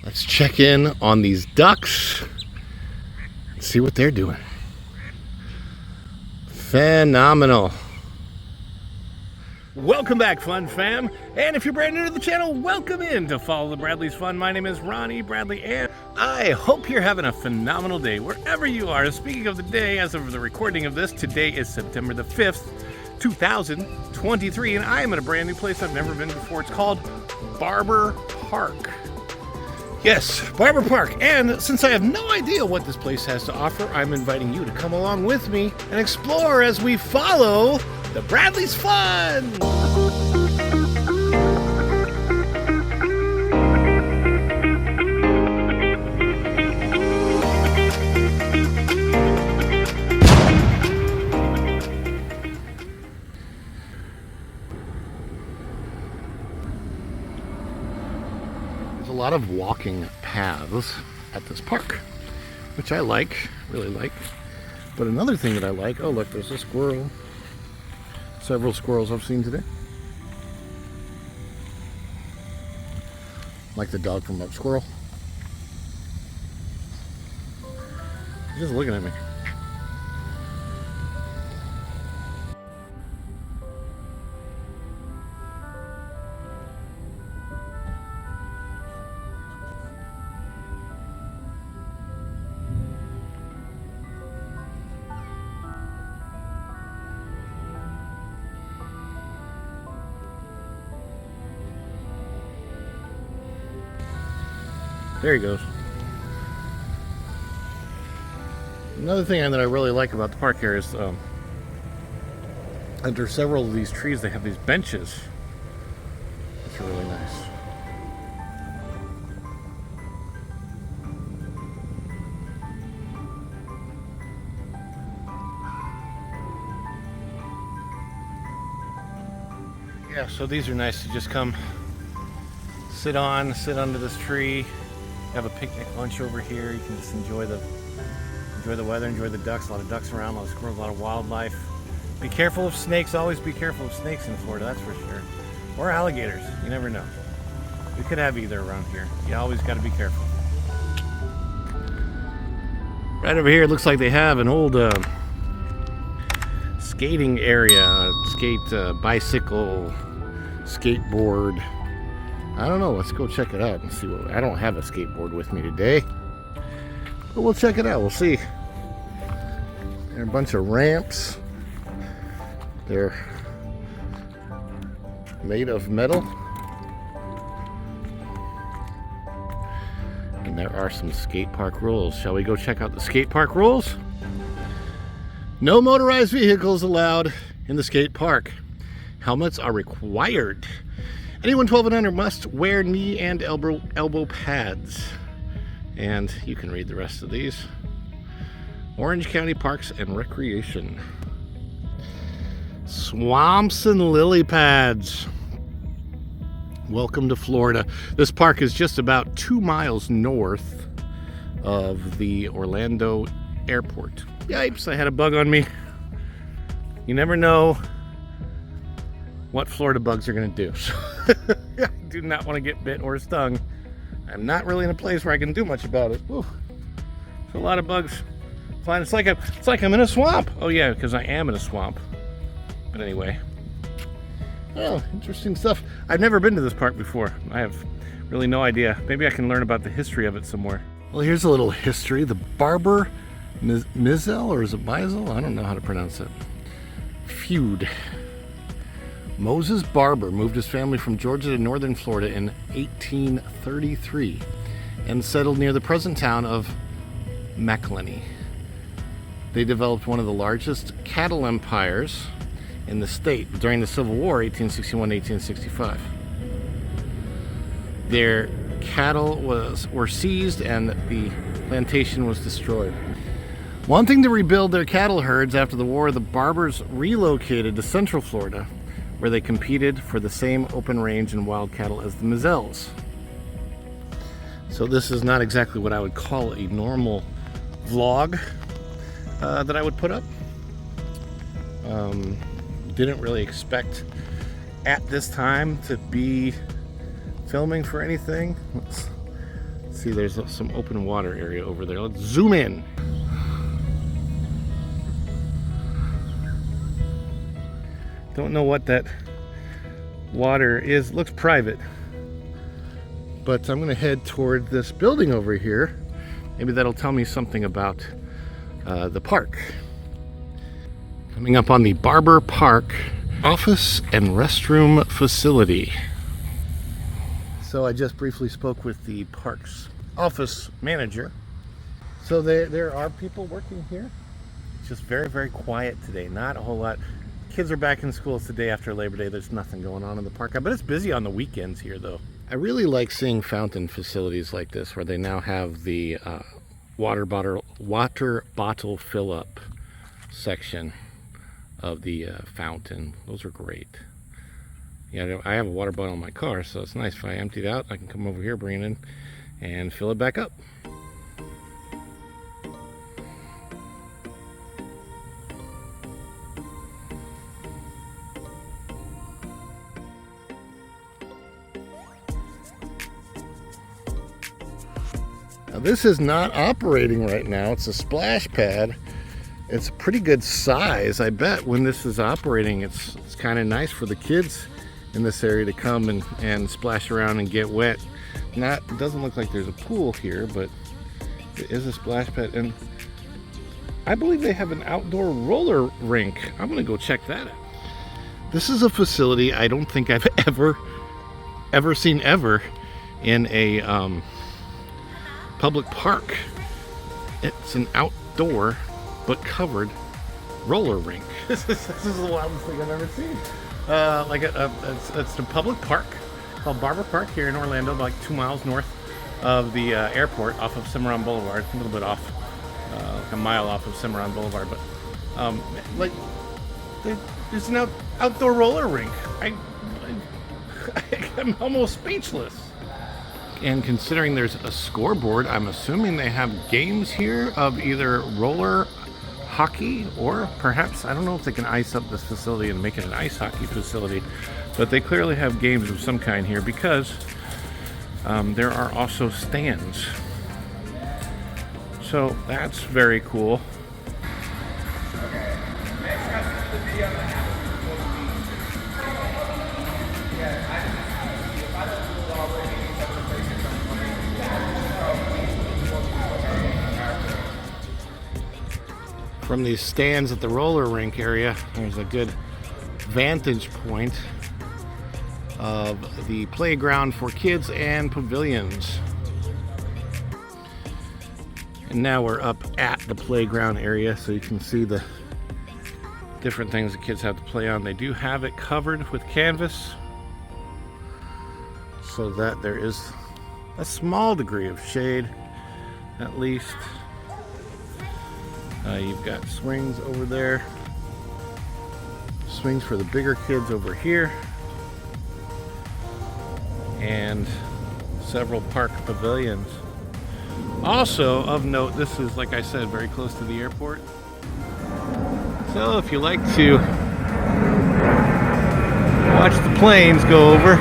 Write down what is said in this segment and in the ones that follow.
Let's check in on these ducks and see what they're doing. Phenomenal. Welcome back, Fun Fam. And if you're brand new to the channel, welcome in to Follow the Bradley's Fun. My name is Ronnie Bradley, and I hope you're having a phenomenal day wherever you are. Speaking of the day, as of the recording of this, today is September the 5th, 2023, and I am at a brand new place I've never been before. It's called Barber Park. Yes, Barber Park. And since I have no idea what this place has to offer, I'm inviting you to come along with me and explore as we follow the Bradley's Fun. A lot of walking paths at this park, which I really like. But another thing that I like, oh look, there's a squirrel. Several squirrels I've seen today. Like the dog from Up Squirrel. He's just looking at me. There he goes. Another thing that I really like about the park here is under several of these trees they have these benches, which are really nice. Yeah, so these are nice to just come sit under this tree. Have a picnic lunch over here. You can just enjoy the weather, enjoy the ducks. A lot of ducks around, a lot of squirrels, a lot of wildlife. Be careful of snakes. Always be careful of snakes in Florida, that's for sure. Or alligators. You never know. We could have either around here. You always got to be careful. Right over here, it looks like they have an old skating area. Bicycle, skateboard. I don't know, let's go check it out and see what. I don't have a skateboard with me today, but we'll check it out. We'll see. There are a bunch of ramps. They're made of metal, and there are some skate park rules. Shall we go check out the skate park rules? No motorized vehicles allowed in the skate park. Helmets are required. Anyone 12 and under must wear knee and elbow pads. And you can read the rest of these. Orange County Parks and Recreation. Swamps and lily pads. Welcome to Florida. This park is just about 2 miles north of the Orlando airport. Yipes, I had a bug on me. You never know what Florida bugs are going to do. I do not want to get bit or stung. I'm not really in a place where I can do much about it. Whew. There's a lot of bugs flying. It's like I'm in a swamp. Oh yeah, because I am in a swamp. But anyway. Oh, interesting stuff. I've never been to this park before. I have really no idea. Maybe I can learn about the history of it some more. Well, here's a little history. The Barber Mizel, or is it Mizel? I don't know how to pronounce it. Feud. Moses Barber moved his family from Georgia to northern Florida in 1833 and settled near the present town of McElhenney. They developed one of the largest cattle empires in the state during the Civil War, 1861-1865. Their cattle were seized and the plantation was destroyed. Wanting to rebuild their cattle herds after the war, the Barbers relocated to Central Florida, where they competed for the same open range and wild cattle as the Mizels. So this is not exactly what I would call a normal vlog that I would put up. Didn't really expect at this time to be filming for anything. Let's See, there's some open water area over there. Let's zoom in. Don't know what that water is. Looks private. But I'm gonna head toward this building over here. Maybe that'll tell me something about the park. Coming up on the Barber Park office and restroom facility. So I just briefly spoke with the park's office manager. So there are people working here. It's just very, very quiet today. Not a whole lot. Kids are back in school. It's the day after Labor Day. There's nothing going on in the park. I bet it's busy on the weekends here, though. I really like seeing fountain facilities like this, where they now have the water bottle fill-up section of the fountain. Those are great. Yeah, I have a water bottle in my car, so it's nice. If I empty it out, I can come over here, bring it in, and fill it back up. Now, this is not operating right now. It's a splash pad. It's a pretty good size. I bet when this is operating, it's kind of nice for the kids in this area to come and splash around and get wet. It doesn't look like there's a pool here, but it is a splash pad. And I believe they have an outdoor roller rink. I'm gonna go check that out. This is a facility I don't think I've ever seen in a public park. It's an outdoor but covered roller rink. This is the wildest thing I've ever seen. It's a public park called Barber Park here in Orlando, about like 2 miles north of the airport, off of Cimarron Boulevard, a little bit off, like a mile off of Cimarron Boulevard. But there's an outdoor roller rink. I'm almost speechless. And considering there's a scoreboard, I'm assuming they have games here of either roller hockey, or perhaps, I don't know if they can ice up this facility and make it an ice hockey facility, but they clearly have games of some kind here, because there are also stands. So that's very cool. From these stands at the roller rink area, there's a good vantage point of the playground for kids and pavilions. And now we're up at the playground area, so you can see the different things the kids have to play on. They do have it covered with canvas, so that there is a small degree of shade, at least. You've got swings over there, swings for the bigger kids over here, and several park pavilions. Also of note, this is, like I said, very close to the airport. So if you like to watch the planes go over,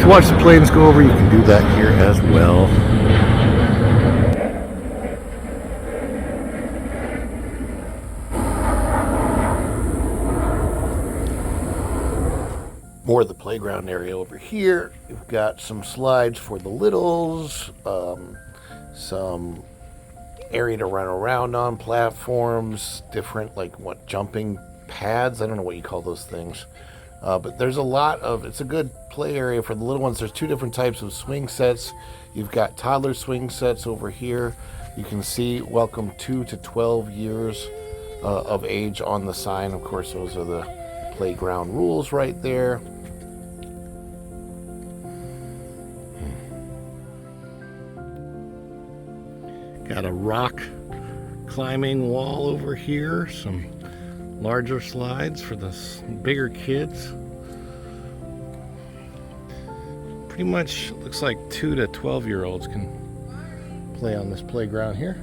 watch the planes go over, you can do that here as well. More of the playground area over here. You've got some slides for the littles, some area to run around on, platforms, different jumping pads. I don't know what you call those things. But there's a lot of, it's a good play area for the little ones. There's 2 different types of swing sets. You've got toddler swing sets over here. You can see welcome 2 to 12 years of age on the sign. Of course, those are the playground rules right there. Got a rock climbing wall over here. Some larger slides for the bigger kids. Pretty much looks like 2 to 12-year-olds can play on this playground here.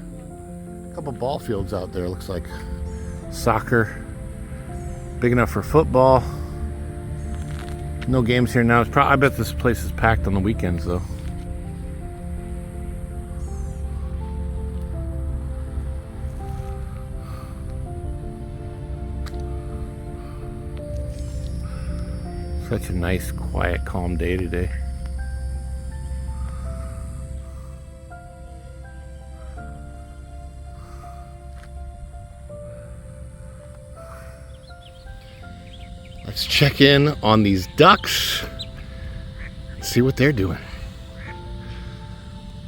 A couple ball fields out there. Looks like soccer, big enough for football. No games here now. I bet this place is packed on the weekends, though. Such a nice, quiet, calm day today. Let's check in on these ducks and see what they're doing.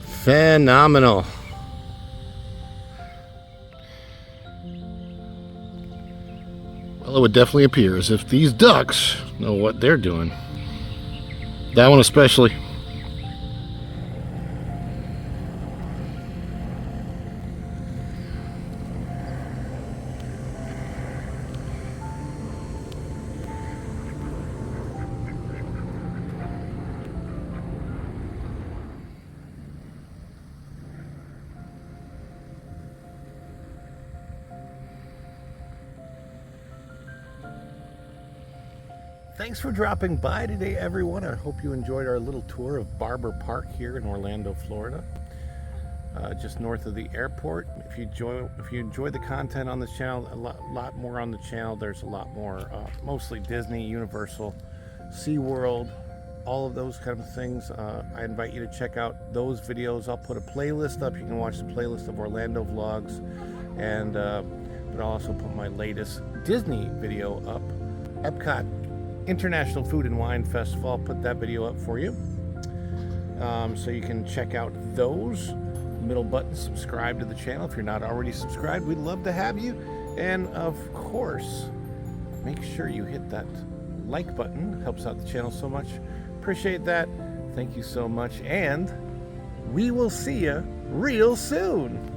Phenomenal. Well, it would definitely appear as if these ducks know what they're doing. That one especially. Thanks for dropping by today, everyone. I hope you enjoyed our little tour of Barber Park here in Orlando, Florida, just north of the airport. If you enjoy the content on this channel, a lot more on the channel. There's a lot more, mostly Disney, Universal, SeaWorld, all of those kind of things. I invite you to check out those videos. I'll put a playlist up. You can watch the playlist of Orlando vlogs, and but I'll also put my latest Disney video up. Epcot International Food and Wine Festival. I'll put that video up for you, so you can check out those. Middle button, subscribe to the channel if you're not already subscribed. We'd love to have you, and of course, make sure you hit that like button. It helps out the channel so much. Appreciate that. Thank you so much, and we will see you real soon.